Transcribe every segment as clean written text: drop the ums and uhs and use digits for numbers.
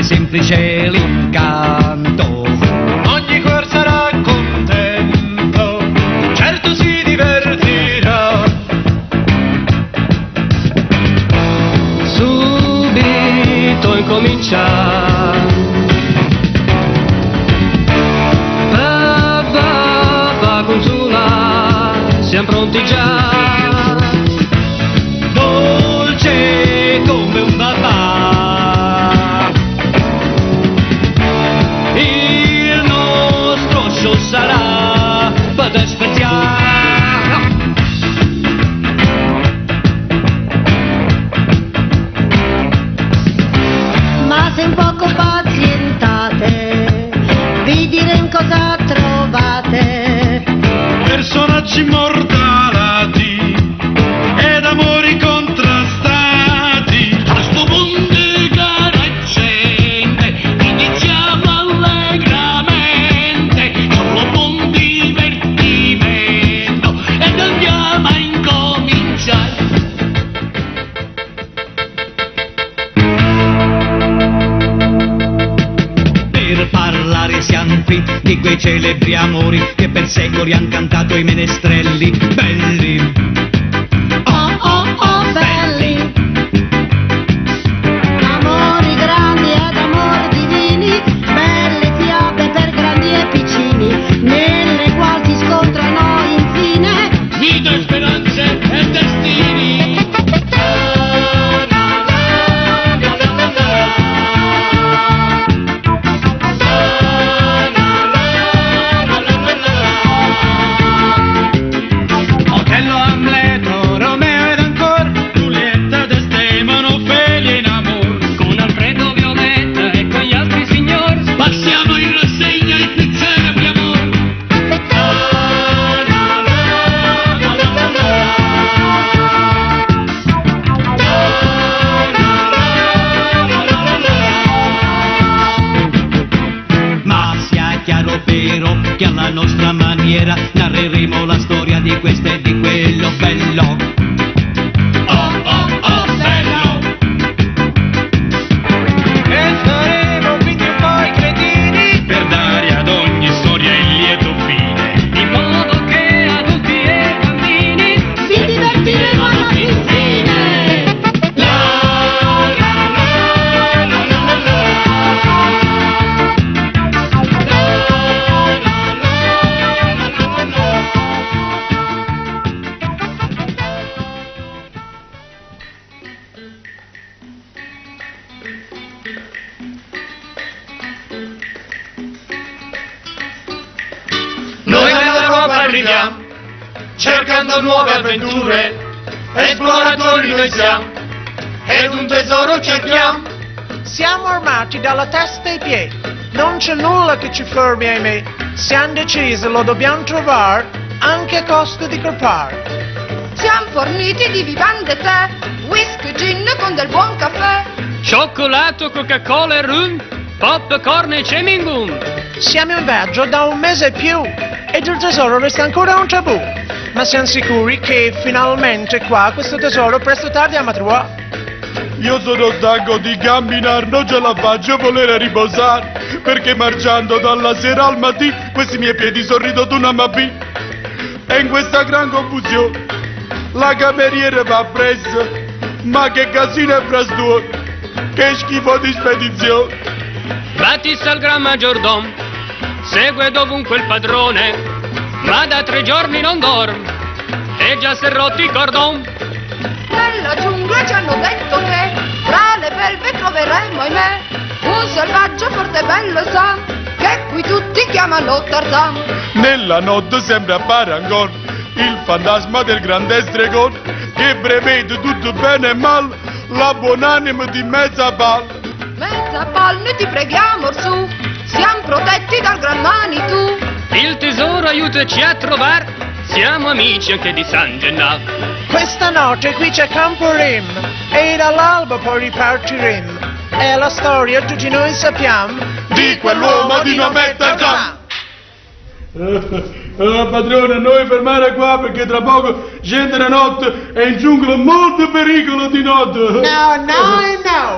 semplice l'incanto. Ogni cuor sarà contento, certo si divertirà. Subito incomincia. Siamo pronti già, dolce come un babà. Il nostro show sarà per aspettare. Ma se un poco pazientate, vi diremo cosa trovate. Personaggi immortalati ed amori contrastati. A sto mondo caragente iniziamo allegramente, solo buon divertimento ed andiamo a incominciare. Per parlare siamo qui di quei celebri amori che per secoli han cantato i menestrelli belli. Oh oh oh belli, amori grandi ed amori divini, belle fiabe per grandi e piccini, nelle quali si scontrano infine Vita, speranze e destini. Otello, Amleto, Romeo ed ancora Giulietta, Desdemona, Ofelia in amor. Con Alfredo, Violetta e con gli altri signori Passiamo in rassegna il più celebri amor. ma sia chiaro però che alla nostra maniera narreremo la storia di questo e di quello bello. Oh oh oh bello. E saremo quindi un po' i cretini per dare ad ogni storia il lieto fine. In modo che adulti e bambini vi divertiremo alla fin fine. Noi nell'Europa arriviamo, cercando nuove avventure, esploratori noi siamo, ed un tesoro cerchiamo. Siamo armati dalla testa ai piedi, non c'è nulla che ci fermi, ahimè. Siamo decisi, lo dobbiamo trovare, anche a costo di crepare. Siamo forniti di vivande tè, whisky, gin con del buon caffè. cioccolato, Coca-Cola e rum, popcorn e chewing gum. Siamo in viaggio da un mese e più, ed il tesoro resta ancora un tabù. Ma siamo sicuri che finalmente qua questo tesoro presto o tardi a trovare. Io sono stanco di camminare, non ce la faccio a volere riposare, perché marciando dalla sera al mattino questi miei piedi sono ridotti una mappì. E in questa gran confusione la cameriera va presa, ma che casino e frastore, che schifo di spedizione. Battista il gran maggiordom, segue dovunque il padrone, ma da 3 giorni non dorme, e già si è rotti i cordon. Nella giungla ci hanno detto che tra le belve troveremo, ahimè, un selvaggio forte e bello sa, che qui tutti chiamano Tarzan. Nella notte sempre appare ancora il fantasma del grande stregone, che prevede tutto bene e male, la buonanima di mezza palla. Mezza palme ti preghiamo orsù, siamo protetti dal gran Manitou. Il tesoro aiutaci a trovare, siamo amici anche di San Gennaro. Questa notte qui c'è Camporim, e dall'alba poi ripartiremo. E la storia tutti noi sappiamo Di quell'uomo di nome Tarzan. Padrone, noi fermare qua perché tra poco scendere notte è in giungla molto pericolo di notte. No,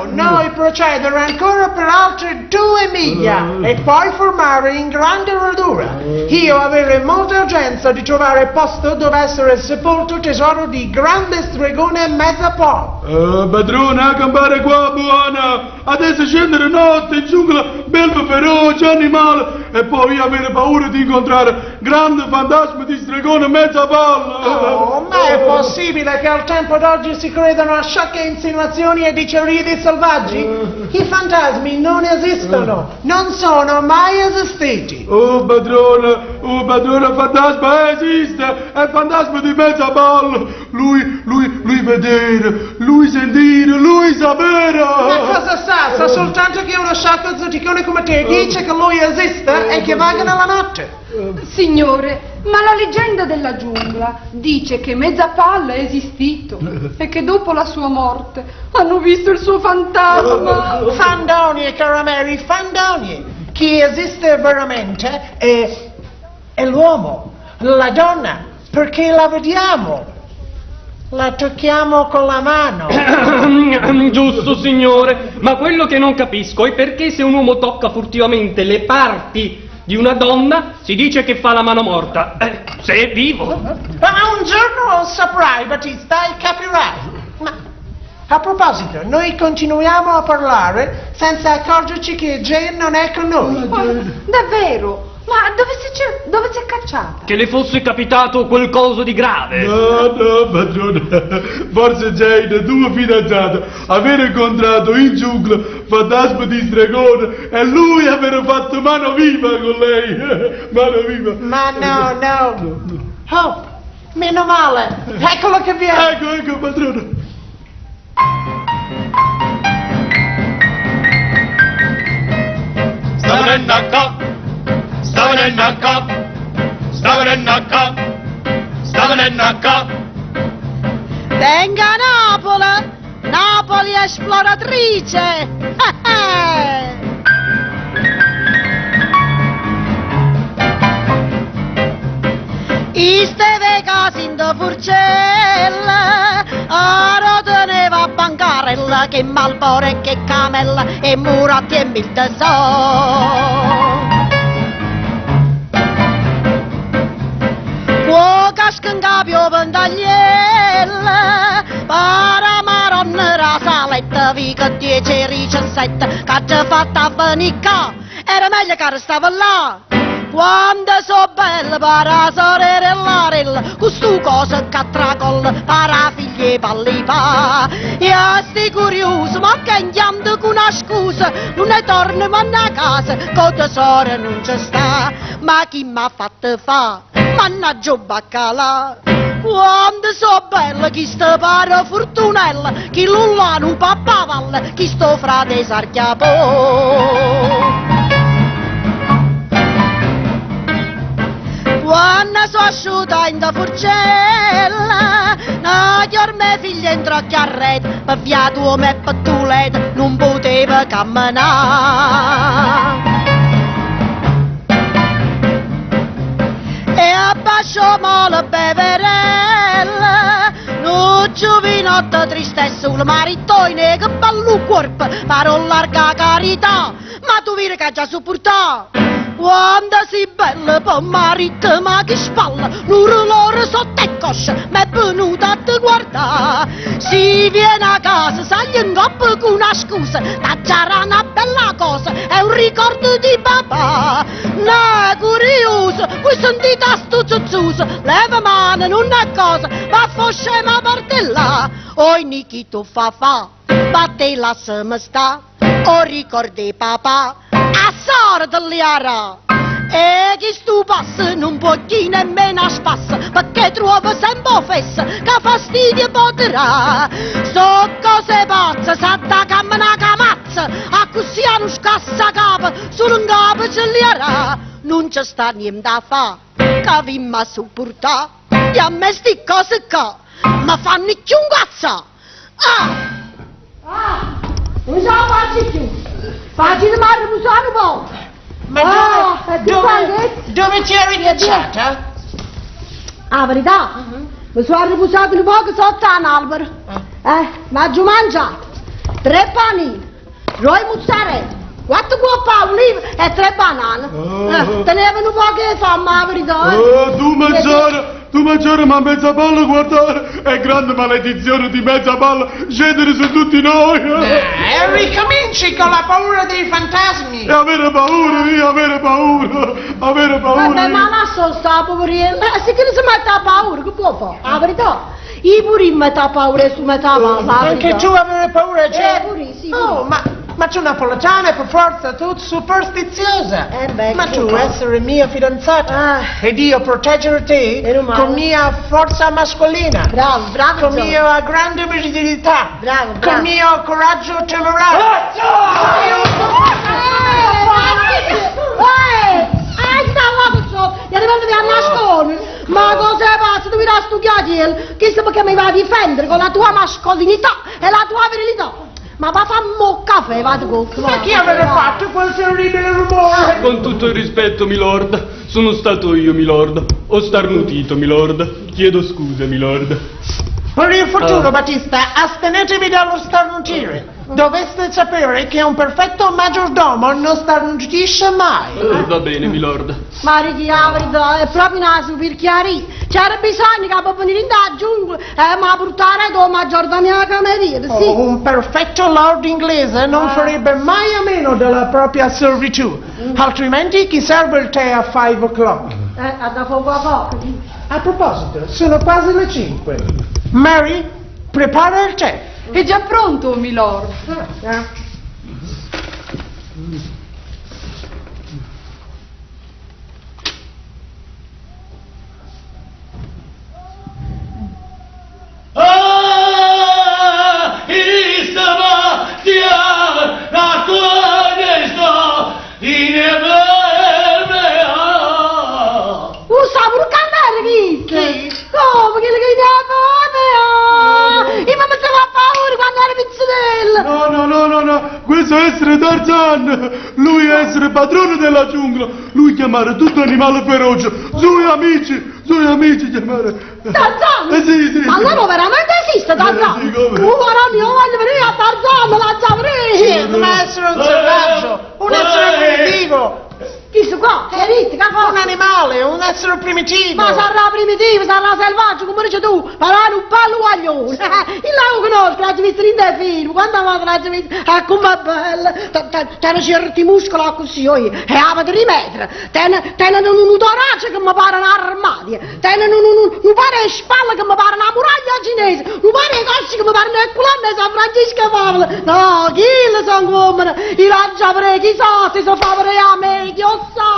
noi procedere ancora per altre 2 miglia e poi formare in grande radura. Io avere molta urgenza di trovare posto dove essere sepolto tesoro di grande stregone Mezzapol. Padrona, campare qua, buona. Adesso scendere notte in giungla, belva feroce, animale, e poi avere paura di incontrare grande fantasma di stregone Mezzapol. Oh, ma è possibile che al tempo d'oggi si credano a sciocche insinuazioni e dicerie di selvaggi? I fantasmi non esistono, non sono mai esistiti. Oh padrona, fantasma esiste, è il fantasma di Mezzapol. Lui vedere, lui sentire, lui sapere. Ma cosa sa? Sa soltanto che uno sciocco zoticone come te dice che lui esiste e che vaga nella notte. Signore, ma la leggenda della giungla dice che Mezzapol è esistito e che dopo la sua morte hanno visto il suo fantasma. Fandonie, carameri, fandonie. Chi esiste veramente è l'uomo, la donna, perché la vediamo. La tocchiamo con la mano. Giusto, signore, ma quello che non capisco è perché se un uomo tocca furtivamente le parti di una donna si dice che fa la mano morta, se è vivo. Ma un giorno saprai, Battista, e capirai. Ma a proposito, noi continuiamo a parlare senza accorgerci che Jane non è con noi. Davvero? Ma dove si è cacciata? Che le fosse capitato qualcosa di grave. No, padrona, forse Jane, tua fidanzata, aver incontrato in giungla fantasma di stregone e lui aver fatto mano viva con lei. Mano viva. Ma no. Oh, meno male. Eccolo che viene. Ecco, padrona. Sta venendo a capo. Venga Napoli esploratrice! Isteve casi in da Furcella, ora teneva a bancarella, che malbore e che camella, e muratti e mil tesoro. Può casca in capio vendagliella, para maronna rasaletta, vica 10-17, che ci fatta venire qua, era meglio che restava là. Quando so bella, para sorella, questo cosa che tracolla, para figlie palli fa. E a sti curioso, ma che andiamo con una scusa, non ne torniamo a casa, con tesoro non ci sta. Ma chi m'ha fatto fa? Mannaggia baccalà. Quando so bella, chi sta pare fortunella, chi lulla non pappavalla, chi sto frate sarchiapò. Quando so asciuta in da Furcella, no, chiorme figlia in trocchiarrete, per via tuo me pettulete, non poteva camminare. E abbascio la beverella, non giovinotto tristezza, un marittoine che bello corpo, paro larga carità, ma tu vedi che ha già sopportato. Quando si bella per marito, ma che spalla, l'urlore sotto e coscia, m'è venuta a te guardare. Si viene a casa, sai in coppa con una scusa, da già una bella cosa, è un ricordo di papà. No, curioso, voi sentite a sto zuzzuso, leva mano, non è cosa, ma fosce ma parte là. Oi Nikito fa, batte la semesta, o ricordi papà. A sorda liara! E chi stu passa non può chi nemmeno a spassa, perché trova sempre fessa che fastidio potrà. So cose pazze, s'atta cammina camazza, a così hanno scassa capa, solo un capo ce liara. Non c'è sta niente da fa, che vi ma supporta, e a me sti cose qua, ma fanno chiungazza! Non so farci più! Facci di mare, non so un po'! Ma dove ti eri cacciata? Ah, verità? mi sono riposato un poco sotto un albero. Ma giù mangiato 3 panini, 2 mozzarella, 4 guappa olive e 3 banane. Tenevano un po' che fame, la verità. Tu mangiare ma mezza palla, guardare, è grande maledizione di mezza palla scendere su tutti noi. E ricominci con la paura dei fantasmi. E avere paura. Vabbè, ma lascia sta poverina, se che non si mette a paura, che può fare? La verità. Io pure mi metto a paura su metà palla. Anche tu avere paura, c'è? Pure sì. Oh, ma tu napoletana per forza, tu superstiziosa. Beh, Ma tu come? essere mia fidanzata ed io proteggere te Meno male. con mia forza mascolina. Bravo, Con Gio. mia grande virilità. Bravo. Con mio coraggio temerario. Gli arrivando via a nascondere, ma cosa pazzo, tu mi dai studiare, che se perché mi va a difendere con la tua mascolinità e la tua virilità. Ma va a fare un caffè, vado con Ma chi aveva fatto quel terribile rumore? Con tutto il rispetto, milord, sono stato io, milord. Ho starnutito, milord. Chiedo scusa, milord. Per il futuro, Battista, astenetevi dallo starnutire. Doveste sapere che un perfetto maggiordomo non starnutisce mai. Va bene, milord. Ma la verità, è proprio una super chiarì. C'era bisogno che per venire in da giungla, ma portare tu maggiordomo alla cameriera, sì. Un perfetto lord inglese non farebbe mai a meno della propria servitù. Altrimenti chi serve il tè a 5 o'clock? Da poco a poco. A proposito, sono quasi le 5. Mary, prepara il tè. È già pronto, milord. Sa pure cantare chi? Come che le chiamiamo? Io mi mettevo a paura quando ero pizzatella. No, questo è essere Tarzan, lui è essere padrone della giungla, lui chiamare tutto animale feroce, suoi amici chiamare. Tarzan? Sì. Ma allora veramente esiste Tarzan? Sì, come? Io voglio venire a Tarzan, la saprei. Deve essere un selvaggio, un essere primitivo, Chissà qua, che rite, che un fa? animale, un essere primitivo. Ma sarà primitivo, sarà selvaggio, come dici tu, però è un bello guaglione. Il lago conosco, l'hai visto in dei film, quando l'hai visto, com'è bella. Tiene certi muscoli così, e a di rimettere. Tiene un torace che mi pare un'armadia, tiene un pare le spalle che mi pare una muraglia cinese, un pare le cosce che mi pare una colonna di San Francesco Pavolo. No, chi le sono come? I raggi avrei, chissà, si sono favorire a me, chi lo sa.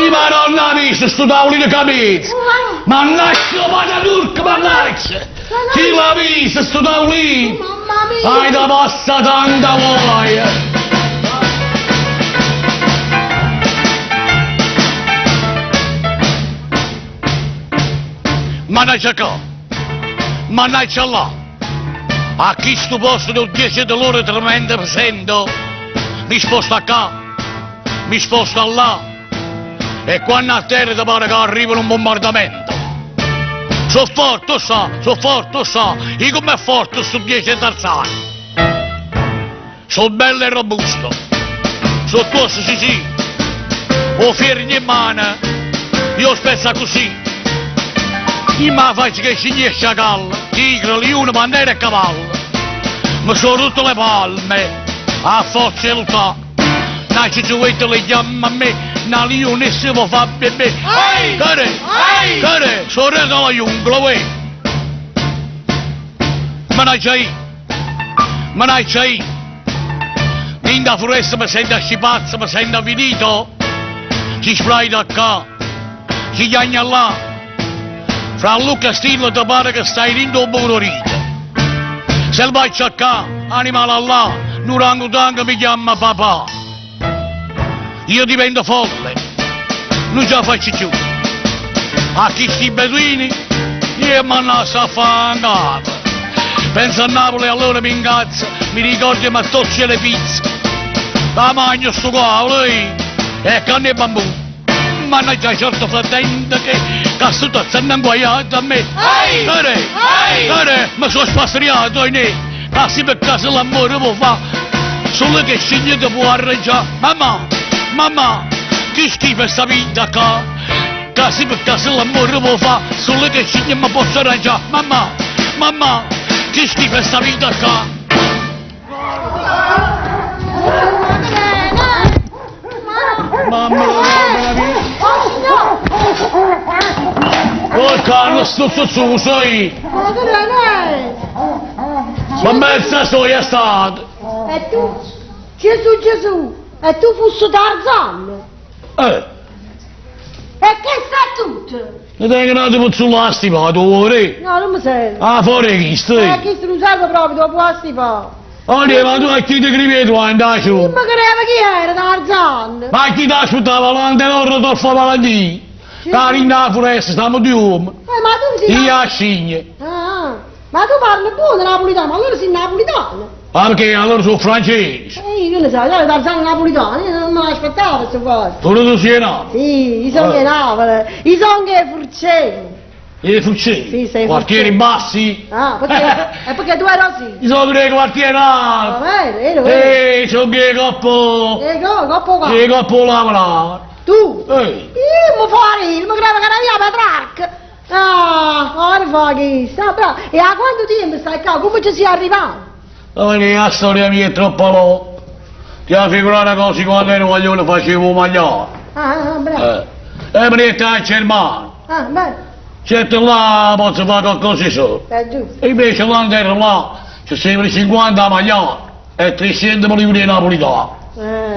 Madonna mia, sto tavolino capito! Mannaggia, vada turca, mannaggia! Chi l'ha visto sto tavolino? Mamma mia! Hai da passa tanta voglia! Mannaggia qua! Mannaggia là! A chi sto posto del 10 dell'ora tremendo presento? Mi sposta qua! Mi sposta là! E quando a terra ti pare che arriva un bombardamento. Sono forte, so. Io com'è forte sto 10 Tarzan. Sono bello e robusto. Sono tosto, sì. Ho fieri in mano. Io spezzo così. Io mi faccio che sceglie sciacallo, tigre, leone, pantera e cavallo. Mi sono rotte le palme. A forza di lottare. Nasce giovette le chiama a me. Na lione si può fare bebè. Care, sorella della giungla, uè. Ma non c'hai. In da foresta mi sento scipazzo, mi sento finito. Ci sprai da qua, ci chiagna là. Fra Luca e Stillo ti pare che stai rindo un burrito. Selvaggia qua, animale là, l'orangotango mi chiama papà. Io divento folle, non ce la faccio più. A chi sti beduini, io mi andasso a fare. Penso a Napoli allora mi incazzo, mi ricordo ma tocci le pizze. La mangio sto qua, lei, e canne e bambù. Mannaggia certo fratente che sto tazzando inguaiato a me. Mi sono spastriato, passi per casa l'amore può fare, solo che sceglie che può arrangiare. Mamma, che schifo sta vita qua, passi per casa l'amore può fare, solo che sceglie mi posso arrangiare. Mamma, che schifo sta vita qua. Mamma oh Carlo, sto su, sai! Ma mezza storia è stata! E tu? Gesù! E tu fossi Tarzan? E che sta tutto? Ne tengo un attimo sulla stipato, ore! No, non mi serve. Ah, fuori chi stai? Chi non serve proprio, dopo la stipa. Olè, ma tu a chi ti scrivi tu, andai su? Ma credeva chi era Tarzan? Ma chi ti aspettava l'antelorro del Favalandi? Cari in la foresta, stiamo di uomo. Ma tu sei... Io a scigne. Ma tu parli buono napolitano, ma allora sei napolitano? Ah, perché allora sono francese. Io ne so, io Tarzan napolitano, io non me l'aspettavo questo qua. Tu non sei nato? Sì, io sono che Napoli, io sono che Furceni. E Fucci? Sì, sei quartieri Fucci. bassi? Ah, perché? È perché tu eri così? Io sono dei quartieri alti. Vero. Sono che coppo. Coppo qua. Che coppo lavorare. Tu? Ehi. Io mi fuori, mi credo che era via Petrarch. Ora fa che sta bravo. E a quanto tempo stai qua? Come ci sei arrivato? La storia mia è troppo lunga. Ti ha figurato una cosa quando ero guaglione facevo magliare. Bravo. E mi detto a Germano. Bene. Certo là posso fare qualcosa solo. È giusto. E invece quando ero là ci sempre 50 a magliare e 300 milioni di napolitani.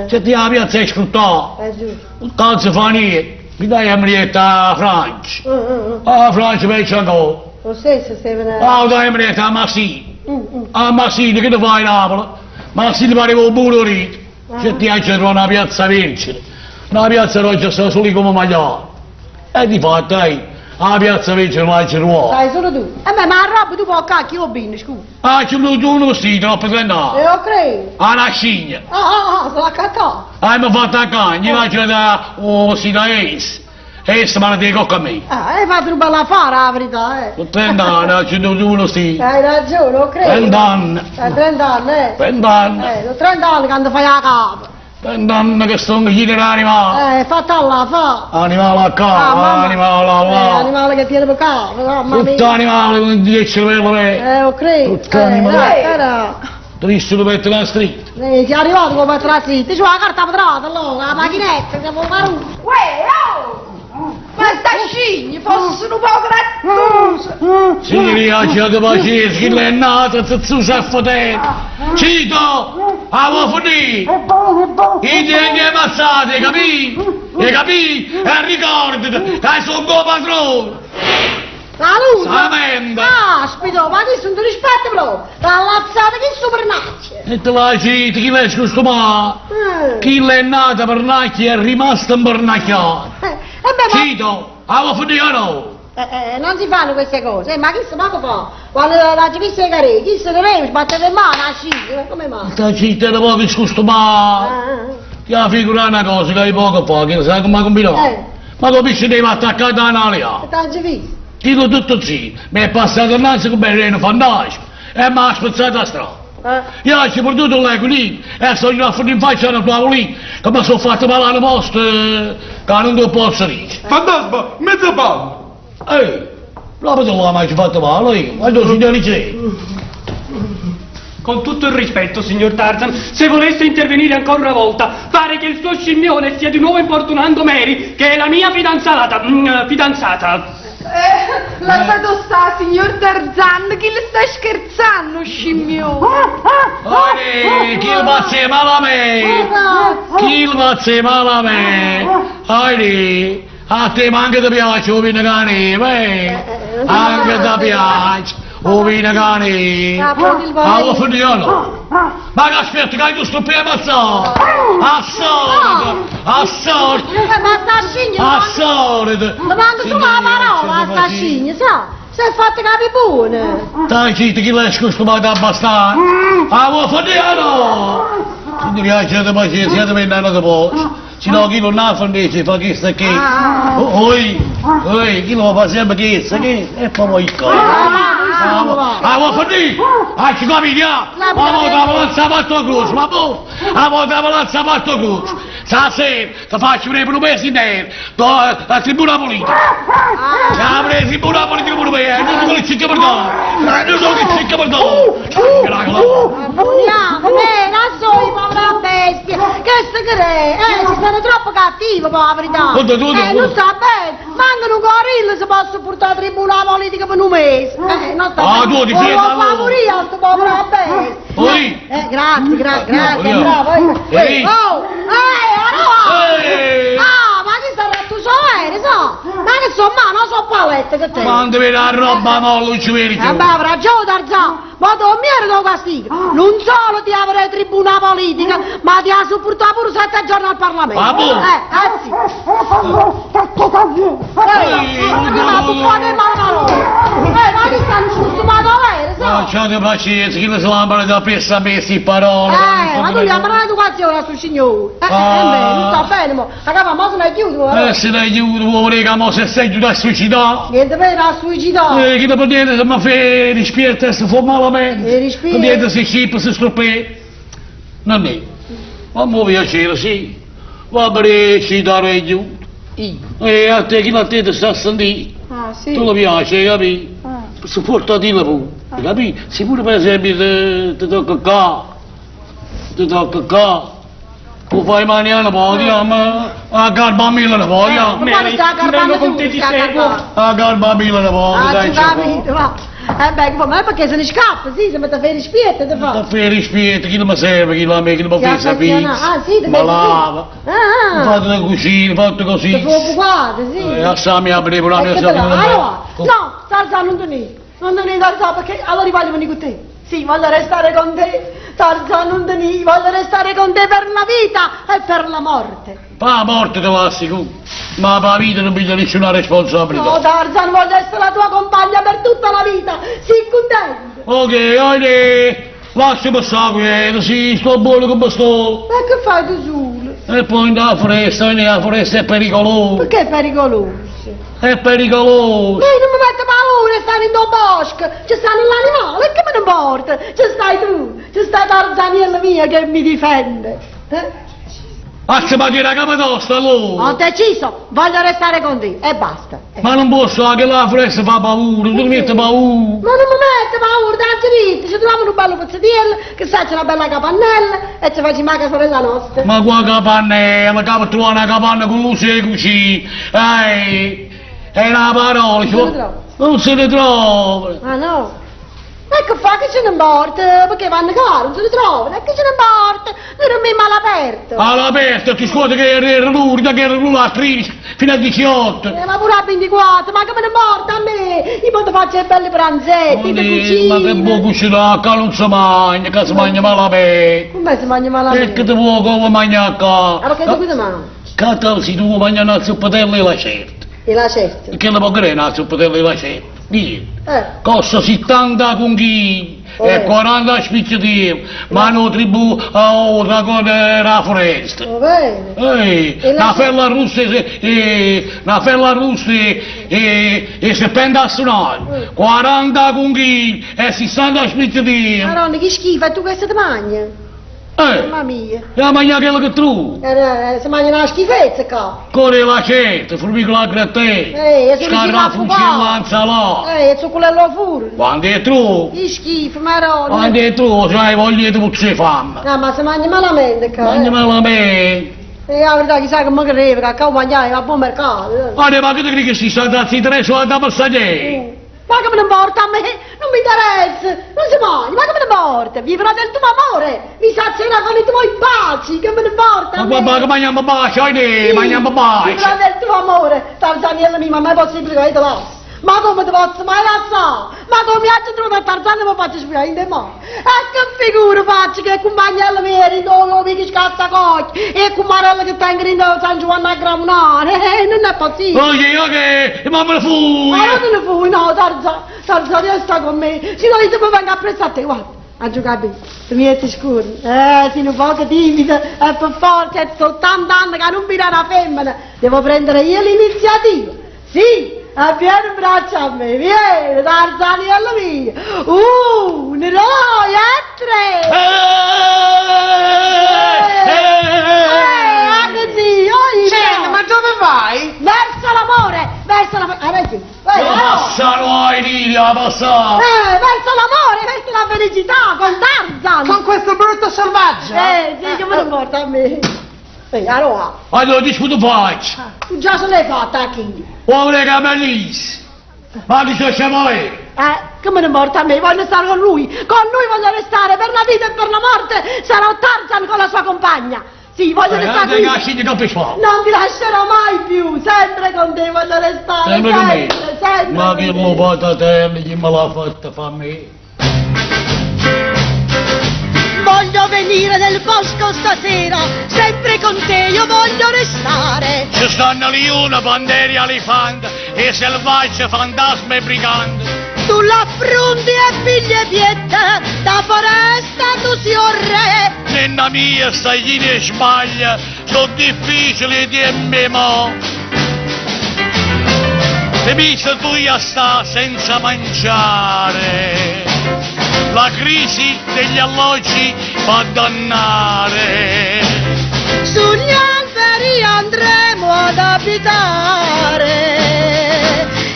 Se ti la piazza è sfruttata, È giusto. non cazzo fa niente. Mi dai a milietta a Francia. A Francia penso ancora. Lo stesso stai venendo. Dai a milietta a Massini. A Massini che ti fai a Napoli? Massini pare con un burrito. Se ti hai trovato una piazza vincere. Una piazza dove c'è solo lì come magliare. E di fatto, dai. A piazza vincere non c'è ruolo. Sai solo tu. Ma la roba tu puoi cacchio o bene, scusa. C'è voluto uno vestito troppo trendato. Lo credo. A una scigna. Se la cacca. Mi fatto a cagna, faccio da un vestito a Ace. Ace me la dico con me. Hai fatto un bel affare, la verità, Con 30 anni, c'è voluto uno vestito. Hai ragione, lo credo. 30 anni. 30 anni, 30 anni. Sono 30 anni quando fai la capa. 30 anni che sto chiedendo l'animale. Fatta là, fa. Animale a capo, animale là. Animale che tiene per capo, mamma mia. Tutto animale con 10 cervello. Lo credo. Tutto animale. Era. Triste lo mettere la street. Sei arrivato come per la zitta, c'è la carta petrata, allora, la macchinetta, siamo fare un... Ma sta scigni, fossero un po' grattusi! Signoria, c'è da pazienza, chi l'è nato, zazzu si è fotendo. Cito, avevo finito. I tieni ammazzati, capì? E capì? E ricordati, che sono tuo padrone. La luce! Samenda. Aspito, ma che sono di rispetto proprio! L'ammazzata che supernaccia! E te la cito, chi l'è scostumato? Chi l'è nato per nacchia è rimasto in pernacchiato. Cito, avevo finito o no? Non si fanno queste cose, ma chi se manco fa? Quando la givisse le carri, chi se ne deve sbattere le mani a sciglia, come mai? Sta città da poco scostumato. Ti ha figurato una cosa che hai poco fa, che sai come ha combinato? Ma capisci devi attaccare da un'alia? T'hai visto? Dico tutto sì, mi è passato innanzi come bene fantastico e mi ha spezzato a strada. Io ci ho perduto l'equilibrio e sono andato in faccia alla tua lì che mi sono fatto male alla posta che non ti posso dire. Fantasma, mezza palla! Proprio te l'ho mai fatto male io, ma tu signori c'è. Con tutto il rispetto, signor Tarzan, se volesse intervenire ancora una volta, pare che il suo scimmione stia di nuovo importunando Mary, che è la mia fidanzata. Lasciato sta, signor Tarzan, chi le stai scherzando, scimmione? Chi il pazzi male a me? Chi il pazzi male a me? A te ma anche ti piace o vino cane, anche ti piace o vino cane. Avevo finito no? Ma che aspetta, che hai giusto prima a sorte! A sorte! Ma sta scigno, A sorte! ma quando tu la parola, sta scigno, sa? Sei fatta capi buone. Dai, zitti, chi l'hai scostumato abbastanza? Ah, vuoi fare no? Signori, c'è pazienza, siete venendo da posto. Se no, chi non ha invece fa che sta che. Oi, chi non fa sempre che sta che. E poi il coglio. Ah, vuoi fare? Ah, ci capisci? Ah, vuoi da balanza parto croce, ma poi? Ah, vuoi da balanza parto croce. Stasera ti faccio un promessa in nero. La tribuna politica. La tribuna politica pure me. Non sono il cicca per te. Non sono il cicca per te. Andiamo, non so i povera bestia. Che sta che ci sono troppo cattivo, poveri da. Non sta bene. Mancano un gorilla se posso portare a tribunale politica per un mese. Non sta bene. Tu ti fai fa morire a sto povero bestia. Oi. Grazie, bravo. Ehi. Ma che sta tu so vero, so? Ma che so, ma non so palette che te. Quando vedi la roba mollo, non ci vedi più. Avrà ragione Tarzan, ma tu mi eri da castigo. Non solo ti avrei tribuna politica, ma ti ha supportato pure 7 giorni al Parlamento. Ah, boh. Sì. Ma tu fate male ma che stanno scostumato vero, so? Lasciate pazienza, chi ne sa la da pessa a me sti parole. Ma tu gli hai parlato educazione a sto signore. Non sta bene, mo. La capa, ma se ne chiudo. Se ne aiuto, vuoi che mo se sei giù da suicidare? Niente per a suicidare. Che dopo niente se mi fai rispierta se fa malamente. Rispierta. Niente se scippa, se stroppè. Non è. Ma mi piacere, sì. Va bene, ci darei giù. E a te chi la te sta a sentire? Ah, sì. Tu lo piace, capi? Supportatela pure, capi? Se pure per esempio ti tocca qua, tu fai maniera poi, ma a garba mille ne poi, Ma sta vengo con te ti seguo. a garba mille ne poi, Ah, dai, ci capito, va. Ma è perché se ne scappa, sì, se mi fai rispetto, te fa. da fare rispetto, chi non mi serve, chi non mi fa sapere, Ah, sì, te ma lava, fate la cucina, fate così, Te fuoco guarda, sì. e assami a aprire la mia Allora, no, Tarzan non te ne Tarzan, perché allora voglio venire con te. Sì, voglio restare con te. Tarzan non te ne voglio restare con te per la vita e per la morte. la morte te lo assicuro, ma per la vita non piglia nessuna responsabilità. No, Tarzan, voglio essere la tua compagna per tutta la vita. Sii contento. Ok, oide, lascia passare questo, sì, sto buono come sto. Ma che fai tu solo? E poi nella foresta è pericoloso. Perché è pericoloso? È pericoloso. Non mi mette paura stare in tuo bosco, ci stanno l'animale, che me ne importa? Ci stai tu, ci sta Tarzaniella mia che mi difende. Ma dire la capa tosta allora. Ho deciso, voglio restare con te e basta. Ma non posso, anche la foresta fa paura, tu mi metti paura. Ma non mi mette paura, tanto ci troviamo un bello pezzettiello, che sa c'è una bella capannella e ci facciamo la sorella nostra. Ma qua capannella, capa trovare una capanna con luce così. È una parola, non se ne trova. Ah no? E che fa che ce ne importa? Perché vanno caro, non se ne trovano, e che ce ne importa? Non mi mal aperto. All'aperto, ti scuote che era l'urda, che era l'una a 13, fino a 18. Ma pure a 24, ma che me ne importa a me? Io poi ti faccio i belli pranzetti, ti cucino. Ma che vuoi cucinare? Che non si mangia, che si mangia malamente. Come si mangia E malamente? che ti vuoi come mangiare qua? Ah, perché tu qui ti mangi? Che tal si tu mangi una zuppatella e la certa? E la certo. Che la può credere una zuppatella e la certa? Dì. Costa 70 conchigli e 40 spicciatini, ma hanno tribù a ora con la foresta. Va bene. Ehi, una fella russa e 70 a suonare, 40 conchigli e 60 spicciatini. Madonna, che schifo, e tu questo ti mangi? Mamma mia. La mangia quello che tu. Si mangia una schifezza qua. Corre la certa, formicola a grattè, scarrafucilla là. E su quello fuori. Quando è tu? Che schifo, madonna. Quando è tu, sai, voglio di puzze fame. No, ma si mangia malamente qua. Mangia malamente. E la verità chissà che mi crede, che qua mangiare a buon mercato. Ma che ti credi che si sta dazzi 3 soldi a passaggeri? Ma che me ne importa a me? Non mi interessa, non si mangia, ma che me ne importa? Vivrò del tuo amore, mi sazierà con i tuoi baci, che me ne importa a me? Ma che mangiamo baci, mangiamo baci. Vivrò del tuo amore, Tarzaniella mia, ma è possibile che avete l'osso? Ma come ti posso mai lasciare? Ma come mi hai trovato a Tarzan e mi faccio spiare mo? E che figura faccio che compagnello veri, non mi scazza cocchi, e cumarello che tengono in San Giovanni a Gramunare, non è possibile. Ok, ma me ne fui! Ma non te ne fui, no, Tarzan, io sta con me, se no io ti vengo a prestare a te, guarda. A giocare bene, tu mi metti scuri, sei un po' timido, e per forza, è 80 anni che non mira una femmina, devo prendere io l'iniziativa, sì, vieni in braccio a me, vieni, Tarzaniello mio, un eroe, e tre! Anche sì, Senti, ma dove vai? verso l'amore, Lascialo ai Lidia, passa! verso l'amore, verso la felicità, con Tarzan! Con questo brutto selvaggio? Sì, che me ne importa a me. Allora, Allora, dici che tu faccio? tu già se l'hai fatta, King. Uomini che me lì! Ma di che c'è mai? Che me ne importa a me, voglio stare con lui voglio restare per la vita e per la morte, sarò Tarzan con la sua compagna. Sì, voglio restare qui. Non ti lascerò mai più, sempre con te voglio restare, Sempre con me? sempre Ma con che te. lo fate te, chi me l'ha fatta fa me? Voglio venire nel bosco stasera, sempre con te io voglio restare. Ci stanno leone, panderi, elefante e selvaggi, fantasmi e briganti. Tu l'affronti e figlie piette, da foresta tu sia un re. Nella mia staglina e sbaglia, sono difficili di mo. Se mi tu a sta senza mangiare, la crisi degli alloggi fa dannare. Sugli alberi andremo ad abitare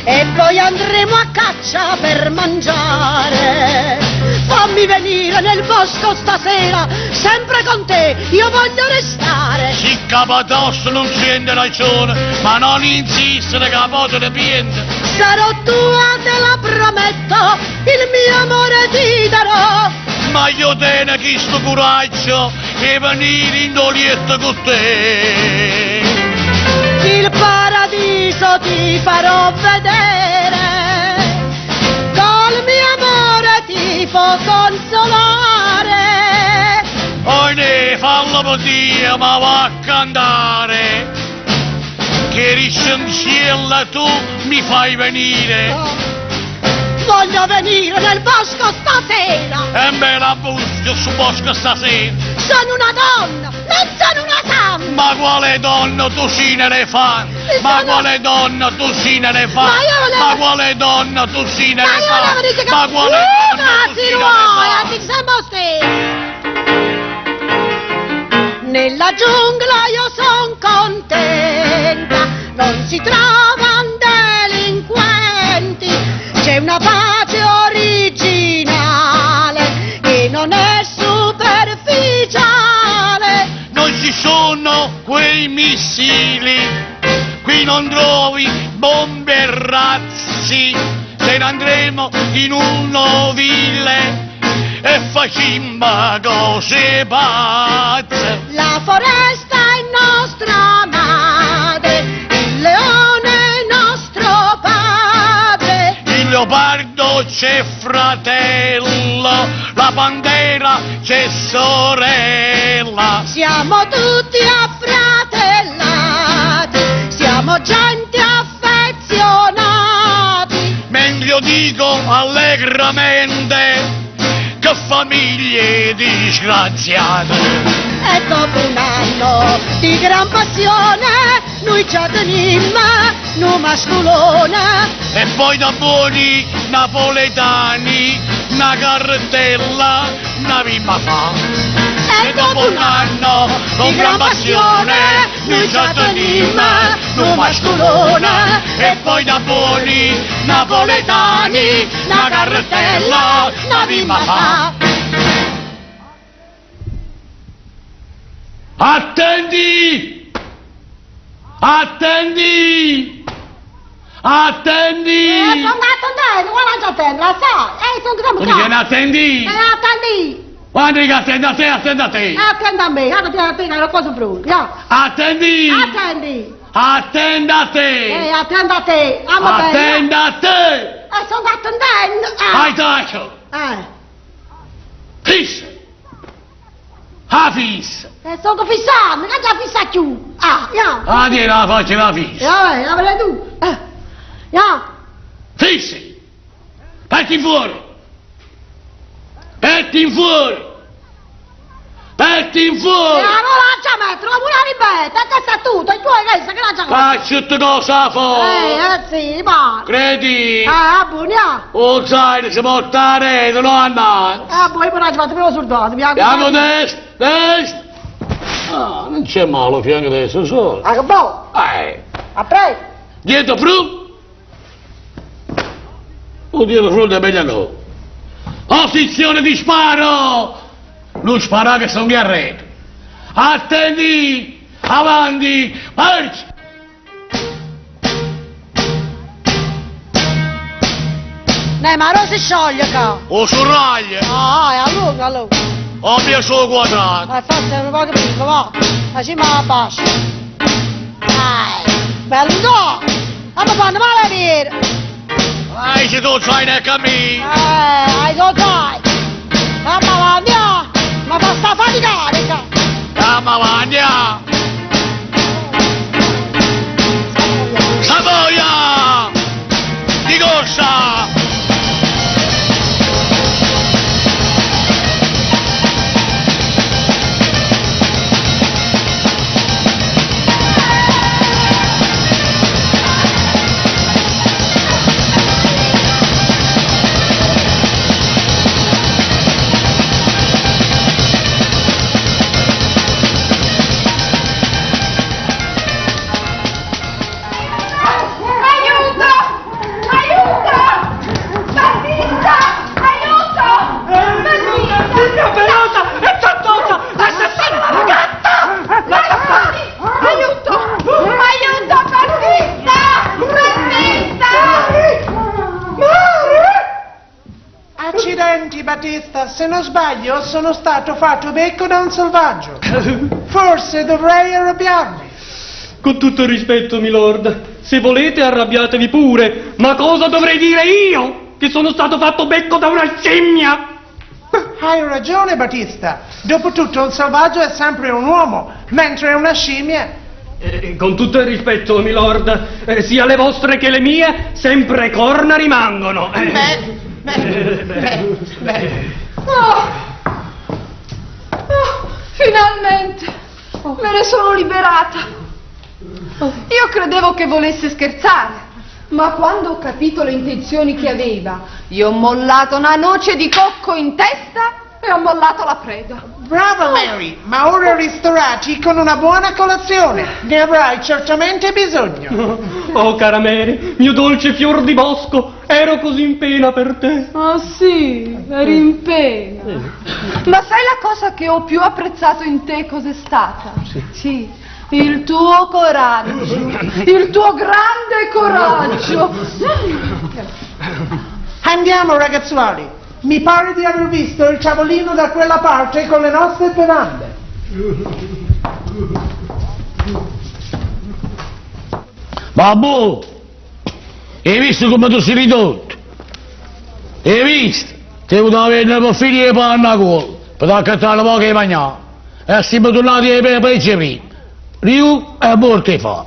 e poi andremo a caccia per mangiare. Fammi venire nel bosco stasera, sempre con te io voglio restare. Si capatosto non sente ragione, ma non insistere che pote ne piente. Sarò tua, te la prometto, il mio amore ti darò. Ma io tene chi sto coraggio e venire in dolietto con te. Il paradiso ti farò vedere, col mio amore ti può consolare. Oh ne, fallo per Dio, ma va a cantare, che riscenziella tu mi fai venire. Voglio venire nel bosco stasera, E me la busco su bosco stasera. sono una donna, non sono una santa. Ma quale donna tu sei un elefante? Ma Sono- quale donna tu sei un elefante? Ma io volevo- Ma quale donna tu sei un Ma io volevo elefante? dire che... Ma quale donna tu sei un elefante? Nella giungla io son contenta, non si trovano delinquenti, c'è una pace originale che non è superficiale. Non ci sono quei missili, qui non trovi bombe e razzi, se ne andremo in un ovile e facciamo cose pazze. La foresta è nostra madre, il leone è nostro padre. Il leopardo c'è fratello, la pantera c'è sorella. Siamo tutti affratellati, siamo gente affezionati. Mentre io dico allegramente che famiglie disgraziate. E dopo un anno di gran passione, noi ci tenim un masculone. E poi da buoni napoletani, una cartella, una vimma fa. E dopo un anno con gran passione, noi ci tenim un masculone. E poi da buoni napoletani, una cartella, una vimma fa. Attendi! Attendi! Attendi! Sono attendendo, guarda già attendo, la sai? Sono Tu mi vieni attendi? attendi! Guarda che attenda a te, attenda a te! Attenda a me, guarda, ti attendo, la cosa brutta, Attendi! attendi! Attenda a te! Attenda a te! Attenda a te! Sono attendendo! Hai tacio! Fissa! Fissa! Sto fissando, che già fissa più! Ah, tieni la faccia la fissa! Vabbè, vabbè tu! Fissi! Metti fuori! Metti fuori! Metti fuori! Non lascia mettere, la pure ribetta, che sta tutto, i tuoi che che lascia Faccio tutte cosa fuori! sì, ma... Credi? buonia! O zaino si porta a rete, non andare! Poi però ci fate prima soldato, mi Andiamo destra, destra! Ah, non c'è male a fianco destra, solo! che buono! A pre! Dietro fru! O dietro fru è meglio no! Posizione di sparo! Non spara che sono a rete! Attendi! Avanti! Marcia! Ma non si scioglie qua! O sorraglia! È allunga! O piace quadrato! Ma forse un po' che piccolo, va! Ma ci ma bacia! Bello no! Ma fanno male a dire! Se tu sai nel cammino! Hai so sai! Ma va, andiamo! Ma fa sta faticare qua! Andiamo avanti! Savoia! Di corsa! Accidenti, Battista, se non sbaglio sono stato fatto becco da un selvaggio. Forse dovrei arrabbiarmi. Con tutto il rispetto, milord, se volete arrabbiatevi pure, ma cosa dovrei dire io? Che sono stato fatto becco da una scimmia? Hai ragione, Battista. Dopotutto un selvaggio è un uomo, mentre una scimmia... Con tutto il rispetto, milord, sia le vostre che le mie, sempre corna rimangono. Finalmente me ne sono liberata. Io credevo che volesse scherzare, ma quando ho capito le intenzioni che aveva, io ho mollato una noce di cocco in testa e ho mollato la preda. Brava Mary, ma ora ristorati con una buona colazione. Ne avrai certamente bisogno. Oh, cara Mary, mio dolce fior di bosco, ero così in pena per te. Ah sì, eri in pena. Ma sai la cosa che ho più apprezzato in te cos'è stata? Sì, il tuo coraggio, il tuo grande coraggio. Andiamo, ragazzuoli. Mi pare di aver visto il tavolino da quella parte con le nostre bevande. Babbo, hai visto come tu sei ridotto? Hai visto? Ti ho dovuto avere per finire panna con per accattare poco di mangiare. E siamo tornati ai pezzi prima. Riu e morte fa.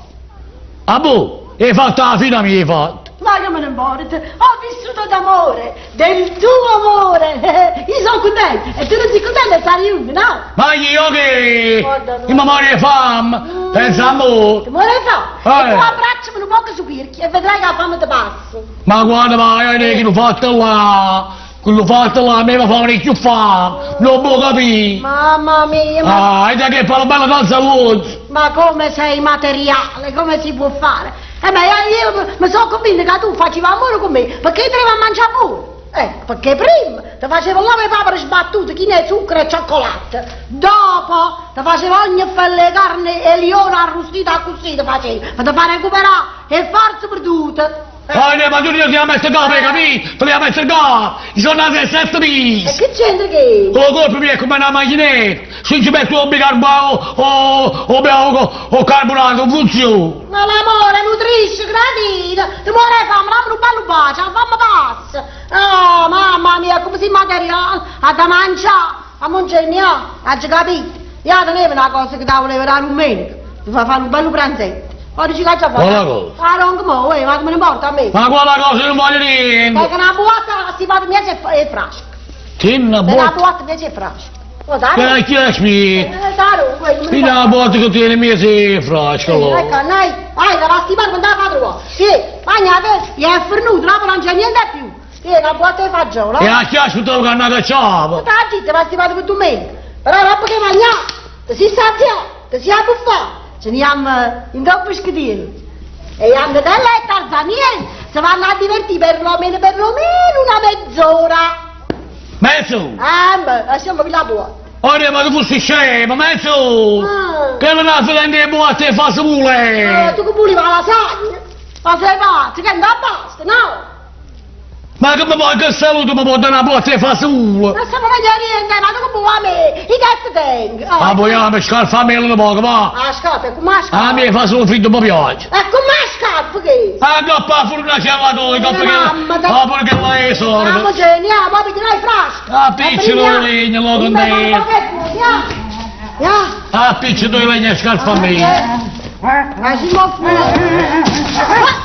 Babbo, hai fatto la fine mia, hai fatto. Ma che me ne importa? Ho vissuto d'amore, del tuo amore. Io sono contenta e tu non sei contenta di stare io, no? Ma io che? Il mamma è fame, pensa a mo. Che muore fa? E tu abbracciami un po' su pirchi e vedrai che la fame ti passa. Ma guarda, ma che l'ho fatto là, quello fatto là, mi fa fare più fame, non può capire. Mamma mia, ma... E da che fa la bella danza all'oggi. Ma come sei materiale, come si può fare? Io mi sono convinta che tu facevi amore con me, perché ti devi mangiare pure. Perché prima ti facevo là le papere sbattute, chine, zucchero e cioccolato. Dopo ti facevo ogni felle carne e lione arrostita così ti facevo, per ti far recuperare le forze perdute. Ma tu ti devi mettere capo, hai capito? Ti devi mettere capo! I sono nati a 7 E mesi! che c'entra che? Con la colpa mia è come una macchinetta! Se ci metto un bicarbonato o carbonato, non funziona! Ma l'amore nutrisce, gradita, ti muore fame, dammi un bello bacio, fammi passa. Oh, mamma mia, come si materiale, a da mangiare, a mangiare, hai capito? Io tenevo una cosa che ti volevo dare domenica, ti fa fare un bello pranzetto. Ora ci caccia fuori. Quale cosa? Ah, non come, ma come ne importa a me? Ma quella cosa non voglio dire! Perché una buona si fa di mezzo e frasco. Che una Per una botta! buona mezzo e frasco. Oh, dai. Che chiami? Dai, quello Fino alla botta che tiene mese frasca, allora! Ecco, noi, vai, la settimana quando la fa trovare. Sì, magnate, gli è fornuto, dopo non c'è niente più. Sì, una botta di fagiolo. E a chiasco te lo canna cacciava! Sta zitta, ma si va per domenica. Però dopo che mangiamo, si sazia, si abbuffa. Ce ne andiamo in dopo schedini. E andiamo da lei e Tarzaniel, si vanno a divertire perlomeno una mezz'ora. Mezzo! Lasciamo qui la buona. Ora ma tu fossi scemo, mezzo! Ah. Che non ha prendere le botte e fa sole! Tu che pure va la lasagna? Ma sei pazzo, che non basta, no? Ma che mi vuoi che saluto mi può dare una botta e fa sole? Non stiamo facendo niente, ma tu che vuoi a me? I che tengo? Ma poi a me scarfamelo un po', va! Ah, scarpa, come A scarpa? me fa solo fritto mi piace! E come scarpa che? Ah, no, pa fuori una chiamata, Mamma, dai. ma perché lei è Andiamo, sorda? andiamo, poi dirai frasco. Ah, piccolo legno, lo con te! Ah, piccolo legno e scarfa a me! Ma si muove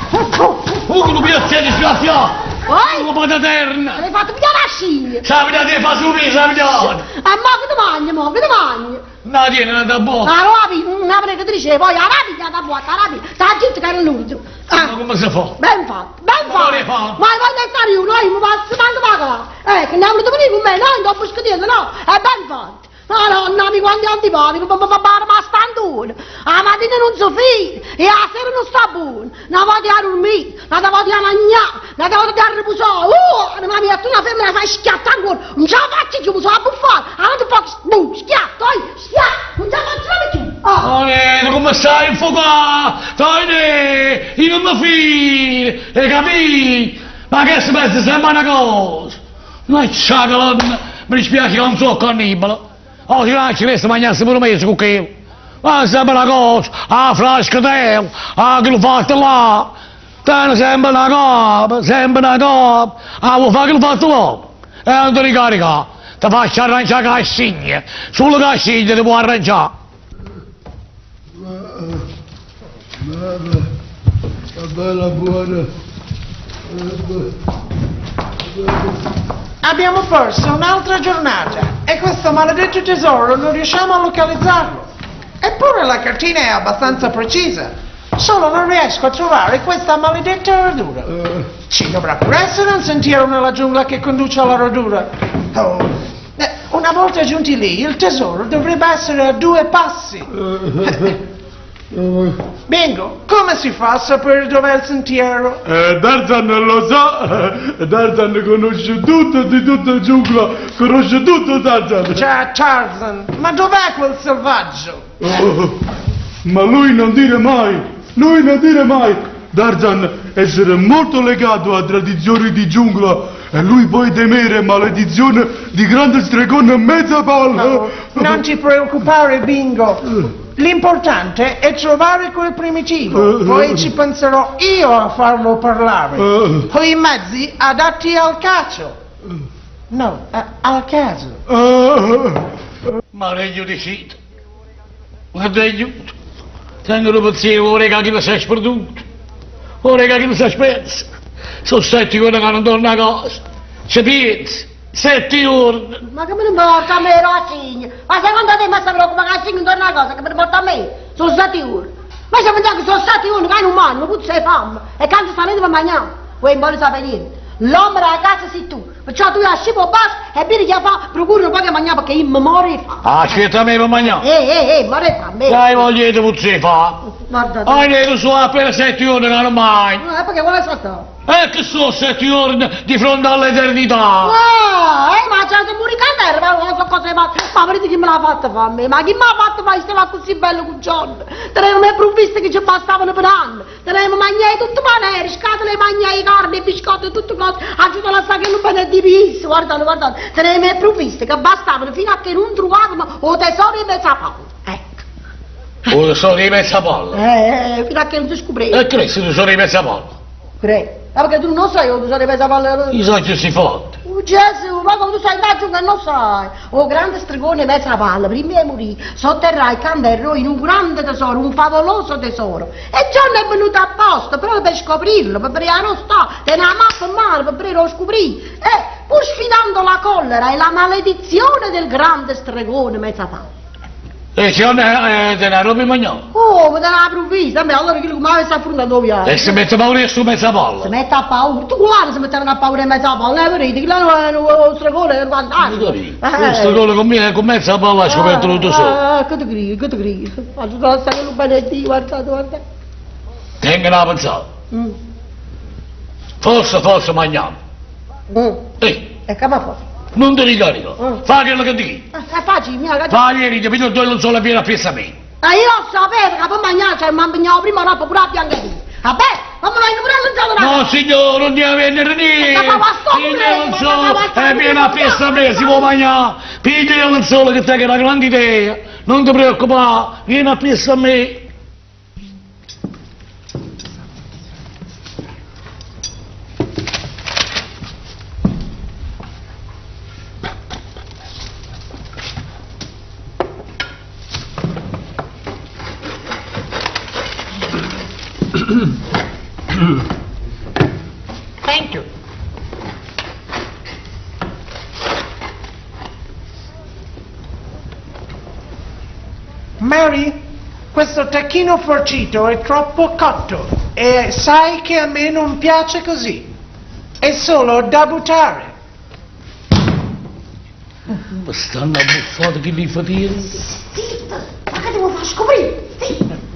Che non piace sgraffiato! Poi? Una pataterna! Hai fatto pigliare la scia. Sapete che fa subito, sapete? Ma che ti mangi, mo? Che ti mangi? No, tieni una da buona! Ah, rapi, una pregatrice, poi arabi, da buona, arabi. Sta zitta che era l'ultimo. Ma come si fa? Ben fatto, ben Ma fatto. non ne fa. Ma voglio stare io, noi mi passo tanto paga. Che ne hanno venire con me, no, non dopo scadere, no, è ben fatto. Madonna, mi quanti antipatico, ma stantone. La mattina non so fine, e la sera non sta buono. Una volta a dormire, una volta a mangiare, una volta a riposare. Ma mia, tu una femmina fai schiatta ancora, non ce la faccio più, mi sono a buffare. Avanti un po', boom, schiatto, schiatto, non ce la faccio più. Oh. Come stai infuocato? Dai, io non mi fido, hai capito? Ma che si pensa sembra una cosa? Ma c'è mi dispiace che non sono cannibale. Oh, si lascia questo mangiarsi pure mezzo con quello. Ma sembra una cosa, a frascatello, a quello fatto là. Te sembra una cosa, sembra una cosa. Ah, vuoi fare quello fatto là? E non ti ricarica, ti faccio arrangiare la cassigna. Sulla cassigna ti può arrangiare. La bella buona. Abbiamo perso un'altra giornata e questo maledetto tesoro non riusciamo a localizzarlo. Eppure la cartina è abbastanza precisa. Solo non riesco a trovare questa maledetta radura. Ci dovrà pure essere un sentiero nella giungla che conduce alla radura. Oh, una volta giunti lì, il tesoro dovrebbe essere a 2 passi. Bingo, come si fa a sapere dov'è il sentiero? Tarzan lo sa, Tarzan conosce tutto di tutta la giungla, conosce tutto Tarzan. Cioè, Tarzan, ma dov'è quel selvaggio? Oh, ma lui non dire mai, Tarzan essere molto legato a tradizioni di giungla e lui può temere maledizione di grande stregone mezza palla. No, non ti preoccupare, Bingo. L'importante è trovare quel primitivo, poi ci penserò io a farlo parlare. Ho i mezzi adatti al caso. No, al caso. Ma regno di sito. Ma regno. Tengo un pensiero, ora che mi sei sperduto. Ora che mi sei spezzo. Sono 7 ore che non torno a casa. Ci pensi? 7 ore. Ma che me ne importa a me, Rossigno? Ma secondo te mi sta preoccupando che intorno a cosa che me ne importa a me? Sono 7 ore. Ma se pensiamo che sono 7 ore, che hai un mano, ma puzza di fame. E quando sta lì per mangiare? Vuoi non sapere niente. L'uomo della casa sei tu. Perciò tu hai scipo basta e vieni che fa, procura un po' che mangiare perché io mi muore di fame. Aspetta me per mangiare. Muore di fame. Dai, voglio di puzza di fa. Guarda. Ah, ne so appena 7 ore che non mai. Perché vuole saltare? Che sono 7 ore di fronte all'eternità. Ma c'è un buricante, ma non so cosa ma vedete che me l'ha fatta fare a me? Ma chi mi ha fatto fare stava così bello con John? Tenevamo mai provviste che ci bastavano per anni. Tenevamo mangiato tutte manere, scatole mangiai, carne, biscotti e tutte cose. Aggiunto la sa che non bene di pizza, guardate, guardate. Tenevamo mai provviste che bastavano fino a che non trovavamo o tesoro in mezzo a palla. Ecco. O tesoro in mezzo a palla? Fino a che non si scopriva. E che se tesoro in mezzo a palla? Ma perché tu non sai o tesoro in mezzo a palla? Io so che si fotte. Oh Gesù, ma come tu sai da giù che non sai? Oh grande stregone mezzo a palla, prima di morire, sotterrai Canterro in un grande tesoro, un favoloso tesoro. E John è venuto apposta proprio per scoprirlo, per brillare sta, te ne ha mappa in mano per lo scoprire. Pur sfidando la collera e la maledizione del grande stregone mezzo a palla. E c'è denaro per mangiare. Oh, ma te l'ha provvista, allora chi come avesse affrontato via? E si mette paura su mezzo a palla. Si mette a paura, tu quale si mettevano a paura in mezzo a palla? Vedete, che là è uno stregone per fantastico. Questo gol con mezzo a palla ha scoperto tutto solo. Che ti credi? Faccio la stare con bene Dio, guardate. Tengono a pensare. Forse mangiamo. E che mi fa? Non ti ricarico. Fa quello che dici. È facile, mia ragazza. Fa ieri, capito, il non solo pieno a piazza a me. Io sapevo che per mangiare c'è ma impegnavo prima dopo pure a biancheria. Vabbè, ma me lo hai pure allungato. No signore, non devi venire niente. Piglia il solo, è pieno a piazza a me, si può mangiare. Piglia il solo che te che è una grande idea. Non ti preoccupare, vieni a piazza a me. Thank you. Mary, questo tacchino farcito è troppo cotto e sai che a me non piace così. È solo da buttare. Ma stanno a buffare che li fa dire? Zitto, ma che devo far scoprire? Zitto.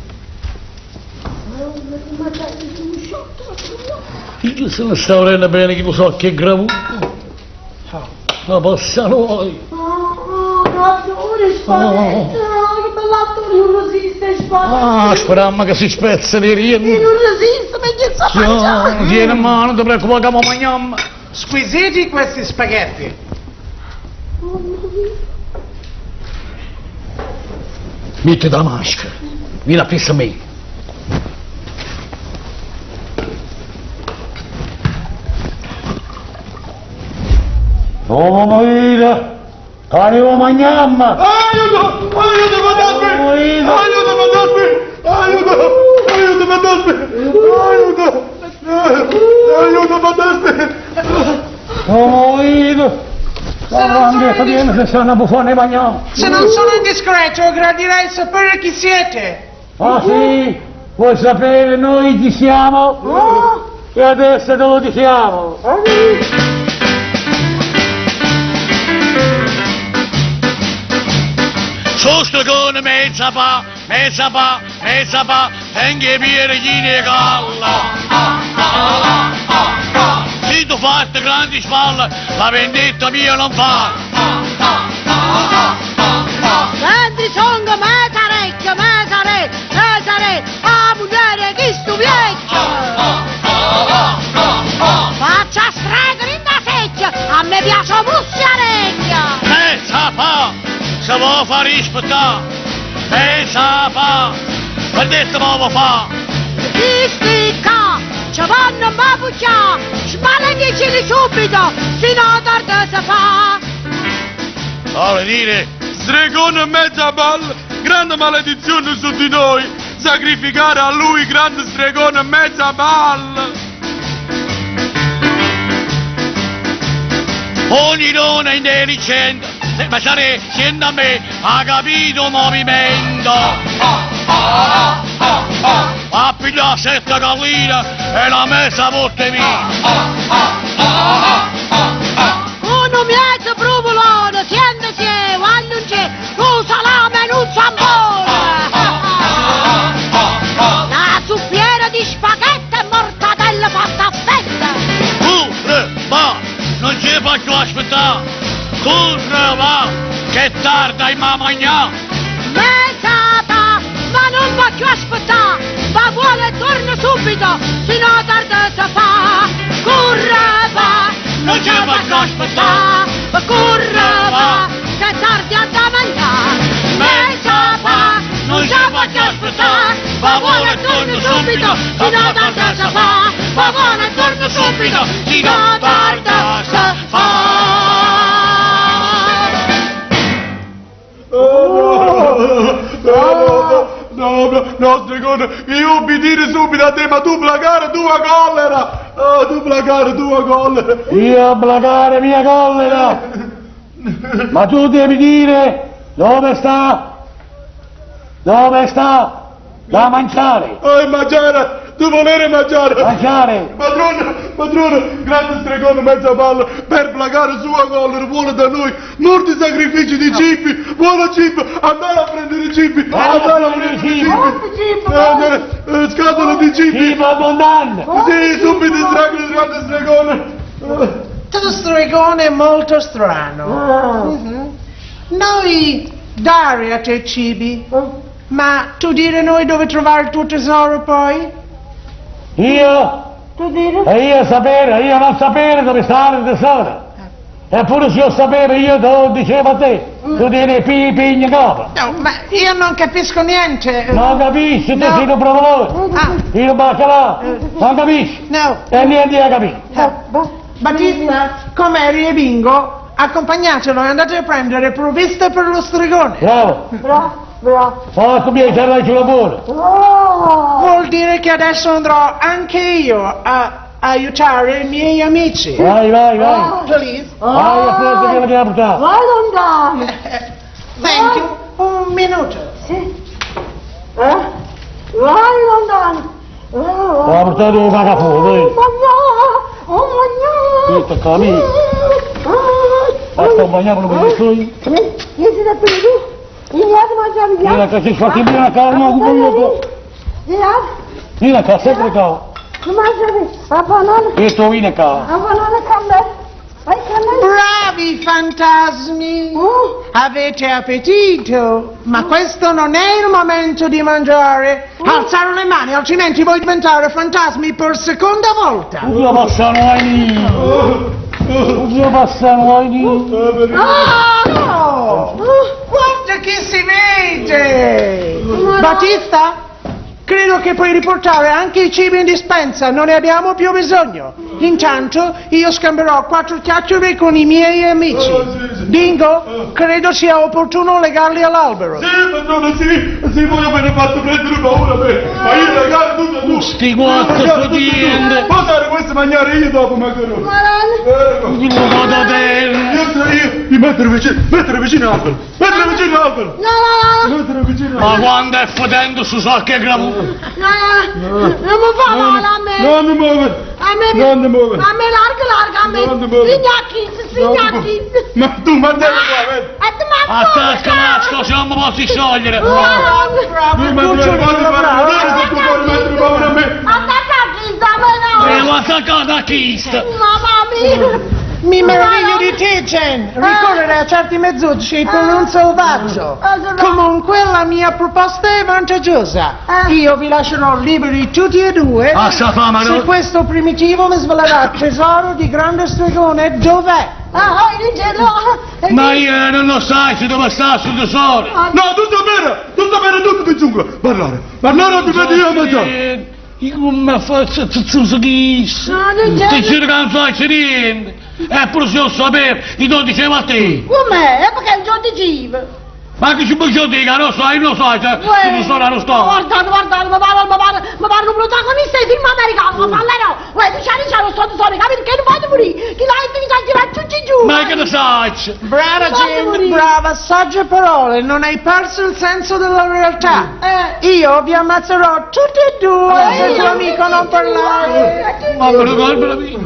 Io se ne sta vedendo bene che lo so che è gravuto. Ma passa noi. Attore, spaventa, che bell'attore, non resiste, spaventa. Speriamo che si spezza le riene. Non resiste, ma che sta mangiando? Vieni a mano, non ti preoccupare che mangiamo. Squisiti questi spaghetti. Metti la maschera, vieni a fissa a me. Oh, Maida! Arrivo mangiamma! Aiuto! Aiuto, fantasmi! Aiuto, fantasmi! Aiuto, fantasmi! Oh, Maida! Se stanno a buffare i bagnoni! Se non sono indiscreto, gradirei sapere chi siete. Ah sì? Vuoi sapere noi chi siamo? E adesso te lo diciamo! Su stregone mezza pa, tenga i piedi di galla. Se tu fai grandi spalle, la vendetta mia non fa. Senti, songo, mesare, a mugliere chi stu vecchio. Faccia stregare in da secchia, a me piace musciarecchia. Mezza pa, se vuoi fare rispettare, mezza pa, per detto ma fa. Chi sticca, ci vanno a bucciare, smaledicili subito, fino a tardi si fa. Vuole dire? Stregone mezza palla, grande maledizione su di noi, sacrificare a lui grande stregone mezza palla. Ogni donna intelligente, ma sarei scende a me, ha capito il movimento. Ha pigliato 7 galline e l'ha messa a botte mia. Uno mezzo provolone, sientesi, quando c'è, un salame e un zambone. La zuppiera di spaghetti e mortadella fatta a fetta. Pure, ma non ci faccio aspettare. Corre, va, che tarda e mamma mia! Mesata, ma non voglio aspettare, ma vuole torna subito, se no tarda si fa. Corra va, non ci voglio aspettare, corra va, che tardi a da mangiare. Mesata, non ci voglio aspettare, ma vuole torna subito, se no tarda si fa. Ma vuole torna subito, se no tarda si fa. No, stregone, io obbedire subito a te, ma tu placare tua collera! Tu placare tua collera! Io placare mia collera! Ma tu devi dire dove sta da mangiare! Mangiare! Tu volere mangiare! Mangiare! Padrone, grande stregone mezza palla, per placare sua collera vuole da noi molti sacrifici di cibi, vuole cibo, andare a prendere cibi, andare a prendere cibi, scatole di cibi, Cibo abbondante! sì, subito grande stregone. Tu stregone molto strano. Noi dare a te cibi, ma tu dire noi dove trovare il tuo tesoro poi? Io non sapere dove sta il tesoro! Eppure se io sapevo io te lo dicevo a te! Tu tieni pigna capa! No, ma io non capisco niente. Non capisci, tu sei un provolone! Io baccalà! Non capisci! No. E niente a capire! Battista, come Bingo, accompagnatelo e andate a prendere provviste per lo stregone. Bravo! Porca mia, c'è la buona! Vuol dire che adesso andrò anche io a aiutare i miei amici. Vai! Please. Vai a prendere quella che ha portato! Vai lontano! Thank you. Un minuto. Vai lontano! Ha portato un vagafuoco, questo cammino! Basta un bagnapolo per questo io! Mira che si fa che mira calma come io! Mira che sempre calma! E tu vieni calma! Bravi fantasmi! Avete appetito? Ma questo non è il momento di mangiare! Alzare le mani, altrimenti voi diventare fantasmi per seconda volta! Io passano ai lì! Io passano ai lì! Guarda che si vede! Battista? Credo che puoi riportare anche i cibi in dispensa, non ne abbiamo più bisogno. Intanto io scambierò 4 chiacchiere con i miei amici. Bingo, credo sia opportuno legarli all'albero. Sì, padrone, sì, voi avete fatto prendere paura a me, ma io legare tutto tu. Sti quattro fotinde! Potete questo mangiare io dopo, magari. Io vado dentro! Io mi mettere vicino all'albero, mettere vicino all'albero. Ma quando è fotendo su so che gravo? Non mi fa male a me! Non mi muovere! Non ti muovere! A me larga a me! Non ti muovere! Signacchi! Ma tu mangiare qua, vedi? Attacca Masco, se non mi posso sciogliere! Tu mangiare paura a me! Attacchi, Devo attaccare a chi sta? mamma mia! Mi meraviglio di te, Jen! Ricorrere a certi mezzucci per un selvaggio! Comunque la mia proposta è vantaggiosa! Io vi lascerò liberi tutti e due Passa fama, se no? questo primitivo mi svelerà il tesoro di grande stregone dov'è! Ma io non lo sai se dove sta sul tesoro! No, tutto bene, tutto per giungla! Parlare ti vedi io a mangiare! Io come faccio zuzzo chi? Ti giuro che non so se niente! Eppure se io sapevo, ti lo dicevo a te! Com'è? È perché non ti dicevo! Ma che ci puoi dire, non so, io lo so, se tu non so, non sto! Guardate, mi pare un protagonista di film americano, ma parlerò! Diciamo, sto capito che non voglio morire! Chi l'ha intentato tirare tutti giù! Ma che ne sai? Brava Jen, brava, sagge parole, non hai perso il senso della realtà! Io vi ammazzerò tutti e due se tuo amico non parlare! Ma me lo ricordo la mia!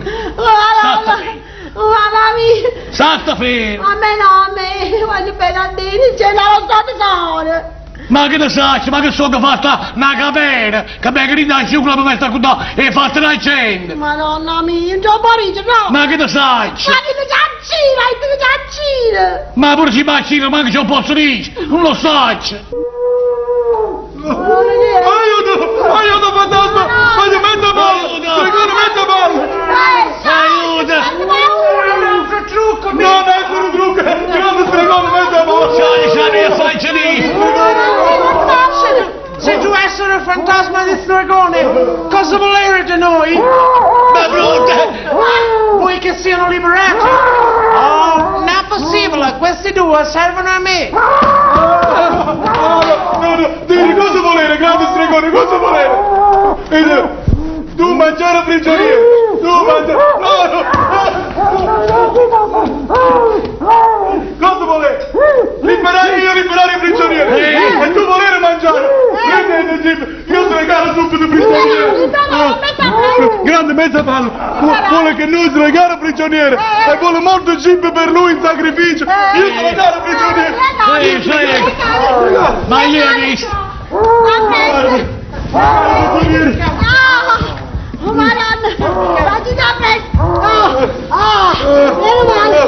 Mamma mia! Satta fermo! A me no, a me! Voglio bene a dire, c'è la vostra tesoro! Ma che ne sai, ma che so che fatta una capena, che mi grida in ciucla per mettere qui e fatta la gente. Madonna mia, non c'ho parito, no! Ma che ne sai? Ma che caccina, Ma pure ci macchina, ma che ce lo posso dire? Non lo sai. Aiuto, fantasma! Voglio mettere male! Stregone, mette male! Aiuto! Un trucco, No, non è un trucco! Grande stregone, mette male! Sai, faccia lì! Se tu essere il fantasma di Stregone, cosa volere da noi? Ma brutta! Vuoi che siano liberati? Oh, non è possibile, questi due servono a me. No, dimmi cosa volere, grande stregone, cosa volere? Tu mangiare prigioniero! Tu mangiare... Cosa volere? Liberare i prigionieri! E tu volere mangiare! Io stregare subito prigionieri! Grande mezza palla! Vuole che noi stregare prigionieri! E vuole molto cibo per lui in sacrificio! Io stregare prigionieri! Sì. Ma io ho visto! Oh, Madonna! Fatti da me! Meno male!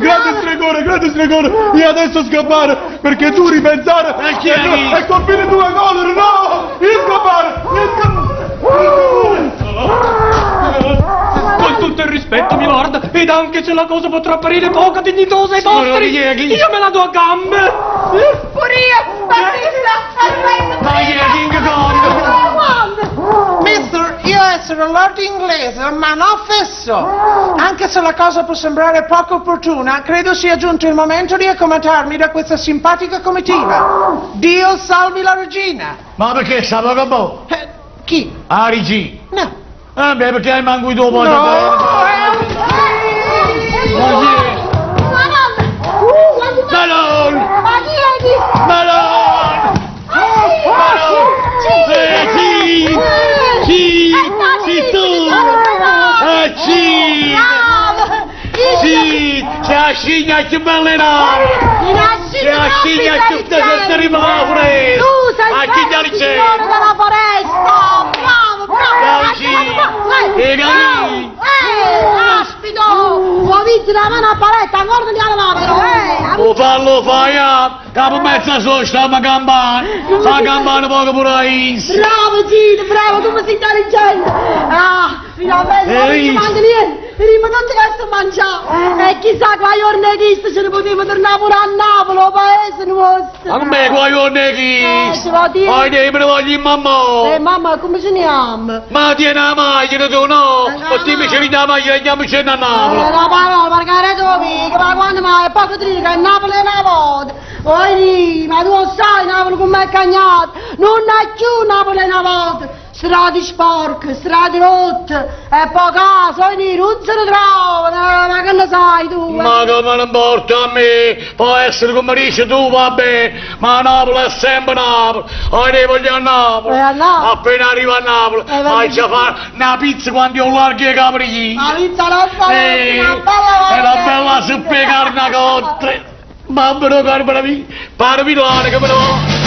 Grande stregone! Io adesso scappare! Perché tu ripensare! chi è lì? E colpire due colore! No! Io scappare! Con tutto il rispetto, milord, ed anche se la cosa potrà apparire poco dignitosa ai Signor vostri, Rieghi. io me la do a gambe! Pure io! Battista! Ma io King Kong! Mister, io essere lord inglese, ma non fesso. Anche se la cosa può sembrare poco opportuna, credo sia giunto il momento di accomodarmi da questa simpatica comitiva. Dio salvi la regina. Ma perché sa poco boh? Chi? Arigi! No. Beh, perché hai manco i tuoi poi? Malone! Malone! Sì, tu! Sì! C'è la scigna che ballerà! C'è la scigna che ti arriva fuori! A chi gli alice! della foresta! Bravo! Aspito! Ho visto la mano a paletta, ancora di alla O fallo fai a capo mezza sosta ma campana! Fa campana poco pure a is! Bravo Gino, bravo, tu mi sei intelligente! Finalmente non ci manca niente! Prima tutti che sto mangiando! E chissà qua giorni che ce ne potevo tornare pure a Napoli, o paese nostro! Ma come qua io ne ci va dire. Hai dei me ne voglio in mamma! Mamma, come ce ne chiama? Ma tieni la macchina tu no! O ti mi c'eri la macchina e andiamo a Napoli! La parola, perché tu mica, ma quando mai, poco ti dico, Napoli è una volta! Oi, ma tu non sai Napoli come è cagnato! Non è più Napoli è una volta! Strade sporche, strade rotte, e poi casa, non se ne trovano, ma che ne sai tu? Ma come non importa a me, può essere come dici tu, va bene, ma Napoli è sempre Napoli, ne voglio a Napoli, a Napoli? appena arrivo a Napoli, vai a fare una pizza quando io largo i caprini, La pizza non fa e la bella suppa di carne cotta, mamma mia, carne mia, pare Milano che me lo...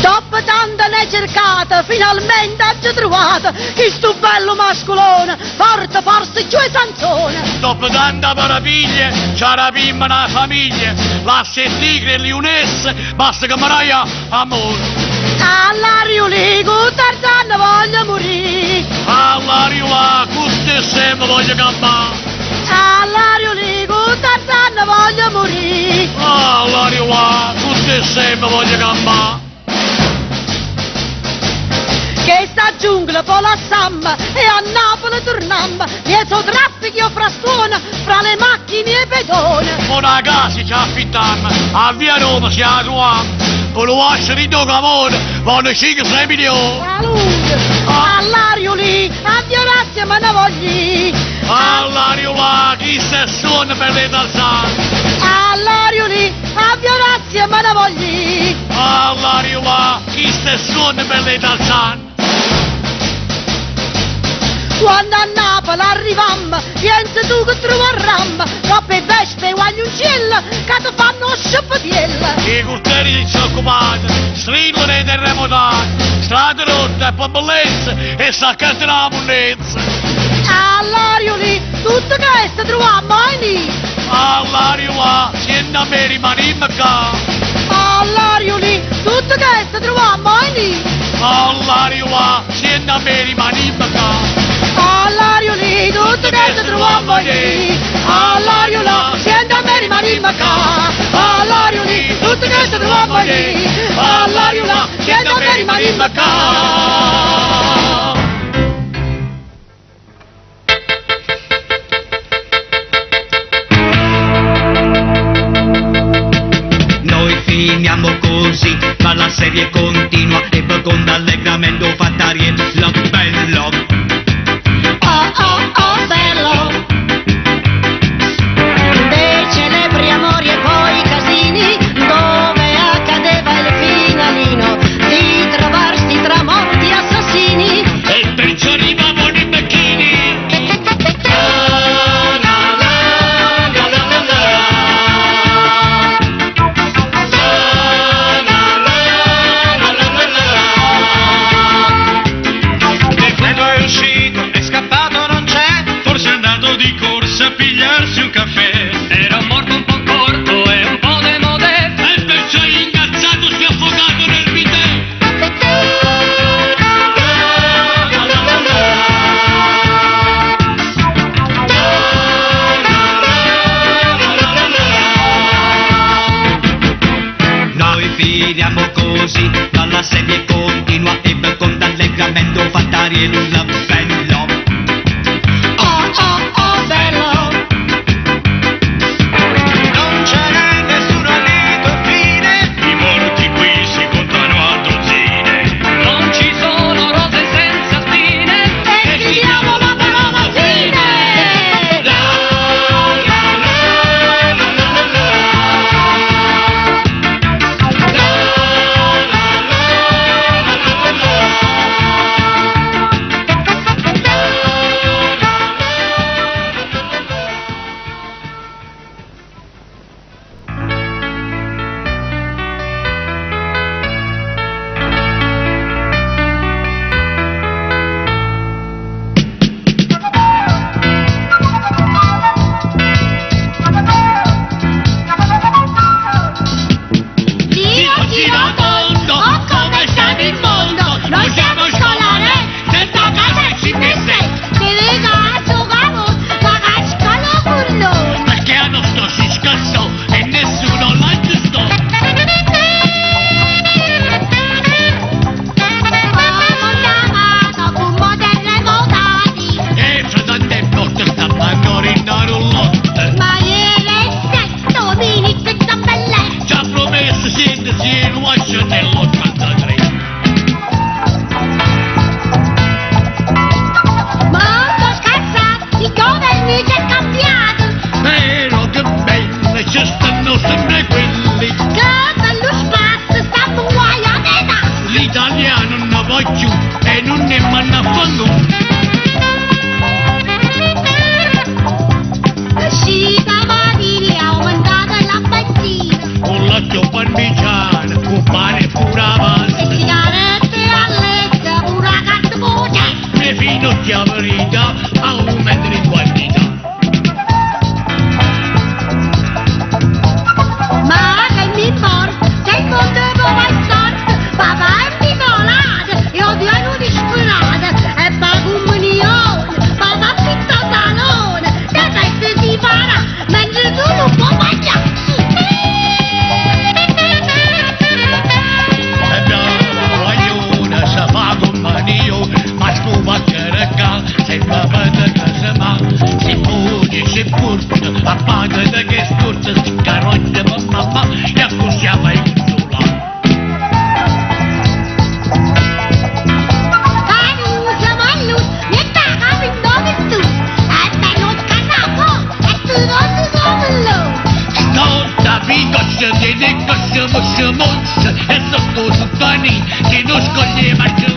Dopo tanto ne cercata, finalmente ho trovato che sto bello mascolone, forte, forse giù e sanzone. Dopo tanta meraviglia, c'è la bimba nella famiglia, lascia il tigre e l'unesse, basta che mi raia amore. All'ario lì, con Tarzan voglio morire. All'ario là, tutte insieme voglio campare. All'ario lì, con Tarzan voglio morire. All'ario là, tutte insieme voglio campare. Che sta giungla poi la samba e a Napoli tornammo, dietro traffici o frastuona, fra le macchine e pedone. Una casa ci affittiamo, a via Roma ci troviamo, con lo washer di Docamone, vanno 5-6 milioni. Salute, all'ario lì, addio grazie ma ne voglio. All'ario là, chi se suona per le tazzane. All'ario lì, addio grazie ma ne voglio. All'ario là, chi se suona per le tazzane. Quando a Napoli arrivammo, pensa tu che trovarrammo, troppe vespe e guagliuncella, che ti fanno sciopatiella. I quartieri disoccupati, strillo dei terremotati, strade rotte e bellezze e saccate la monnezza. All'ario lì, tutto questo trovammo lì. All'ario là, siendo a me rimanimmo qua. All'ario lì, tutto questo trovammo lì. All'ario là, siendo a me rimanimmo qua. All'ario lì, tutto questo trovammo lì. All'ario là, siendo a me rimanimmo qua. All'ario lì, tutto questo trovammo lì. All'ario là, siendo a me rimanimmo qua. Finiamo così, ma la serie continua e con allegramento fattariello bello. Oh oh oh bello. Dei celebri amori e poi casini, dove accadeva il finalino di trovarsi tra morti e assassini. E perciò arrivavano i becchini. Di corsa a pigliarsi un caffè. Era un morto un po' corto e un po' demodè. E perciò ingazzato si è affogato nel bidet. Noi finiamo così, ma la serie continua e con allegramento fattariello bello. Oh oh oh bello. Non c'è nessuno a lieto fine. I morti qui si contano a dozzine. Non ci sono rose senza spine. E chiediamo la parola fine. Gira tondo, oh come sta il mondo. Noi siamo scolare, senza casa e ci mette. ti dico a giocare, ma che scuola per noi. Perché a nostro si scassò e nessuno l'ha giusto. Chiamato con moderne modati, E fra tante porte stavano rinarollotte. ma ieri setto mini pezza belle. Ci ha promesso siedersi in Washington nell'83. Molto scazzato, i governi si è cambiato. Però che belle ci stanno sempre quelli. Che bello spazio, stiamo guai a metà. L'italiano non va più e non ne manna a fango. Uscita Vanini, è aumentata la benzina. Con latte parmigiano, con pane pure avanti. E sigarette a letto, una carta voce. E fino a verità aumenta in quantità. Ma che mi importa, se il mondo va in sorte, papà è piccolata, io ti hanno disperata, e pago un milione, papà fitta salone, che feste si farà, mentre tu non puoi mangiare. E bravo guaglione, se fa compagnia, ma scusa che regà, se va bene che se ma, si pugni, si porta, appaga da che scorsa, si caroglia per mamma, e accusiamo il culo. Canusa, mannus, mi sta capendo tu, e te non canaco, e tu non ti sono. Stolta picoccia, tiene coscia, moscia, moscia, e sotto su tani, che non scoglie marcia